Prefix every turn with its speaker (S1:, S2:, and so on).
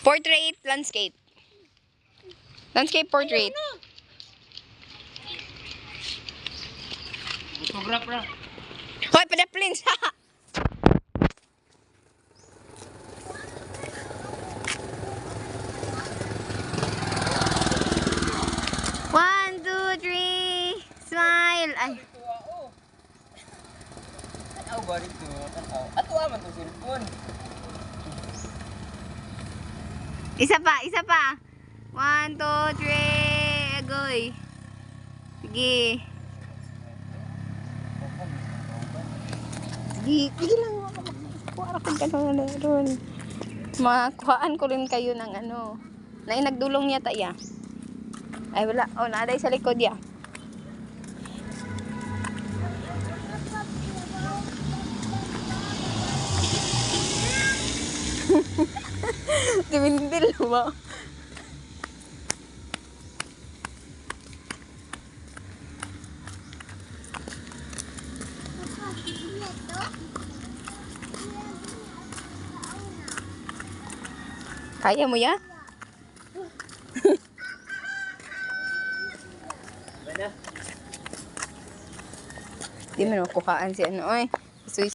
S1: Portrait, landscape. Landscape portrait.
S2: Photograph ra.
S1: Hoy, pedeplins. One, two, three. Smile. Ay.
S2: Tanaw ba dito? Tanaw. Ato man to cellphone.
S1: Isa pa, isa pa. One, two, three. Agoy. Sige. Sige lang. Kuha ko ka na ron. Makuhaan ko rin kayo ng ano. Nagdulong yata ya. Ay wala. Oh, naaday sa likod ya. Dimindil ba? Kaya mo ya? Di man makuhaan si ano. Oy.